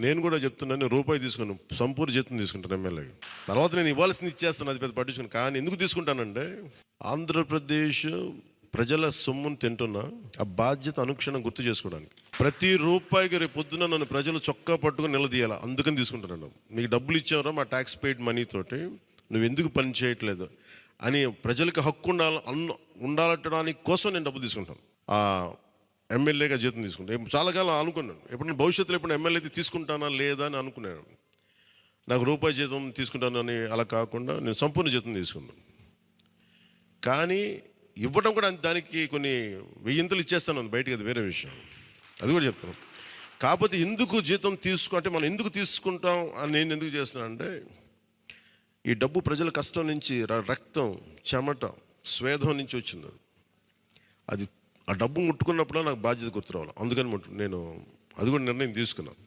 నేను కూడా చెప్తున్నాను, రూపాయి తీసుకున్నాను, సంపూర్ణ జీతం తీసుకుంటాను ఎమ్మెల్యేకి. తర్వాత నేను ఇవ్వాల్సింది ఇచ్చేస్తాను, అది పెద్ద పట్టించుకుని. కానీ ఎందుకు తీసుకుంటానంటే, ఆంధ్రప్రదేశ్ ప్రజల సొమ్మును తింటున్నా ఆ బాధ్యత అనుక్షణం గుర్తు చేసుకోవడానికి. ప్రతి రూపాయికి రేపు పొద్దున నన్ను ప్రజలు చొక్కా పట్టుకుని నిలదీయాలి, అందుకని తీసుకుంటున్నాను. మీకు డబ్బులు ఇచ్చారా మా ట్యాక్స్ పెయిడ్ మనీతోటి, నువ్వు ఎందుకు పని చేయట్లేదు అని ప్రజలకు హక్కు ఉండాలట్టడానికి కోసం నేను డబ్బులు తీసుకుంటాను. ఆ ఎమ్మెల్యేగా జీతం తీసుకుంటాను. చాలా కాలం అనుకున్నాను, ఎప్పుడైనా భవిష్యత్తులో ఎప్పుడు ఎమ్మెల్యే అయితే తీసుకుంటానా లేదా అని అనుకున్నాను. నాకు రూపాయి జీతం తీసుకుంటానని అలా కాకుండా నేను సంపూర్ణ జీతం తీసుకున్నాను. కానీ ఇవ్వడం కూడా దానికి కొన్ని వెయ్యింతలు ఇచ్చేస్తాను బయటికి, అది వేరే విషయం, అది కూడా చెప్తాను. కాకపోతే ఎందుకు జీతం అంటే మనం ఎందుకు తీసుకుంటాం అని నేను ఎందుకు చేస్తున్నాను అంటే, ఈ డబ్బు ప్రజల కష్టం నుంచి, రక్తం, చెమట, స్వేదం నుంచి వచ్చింది. అది ఆ డబ్బు ముట్టుకున్నప్పుడు నాకు బాధ్యత గుర్తు రావాలి. అందుకని నేను అది కూడా నిర్ణయం తీసుకున్నాను.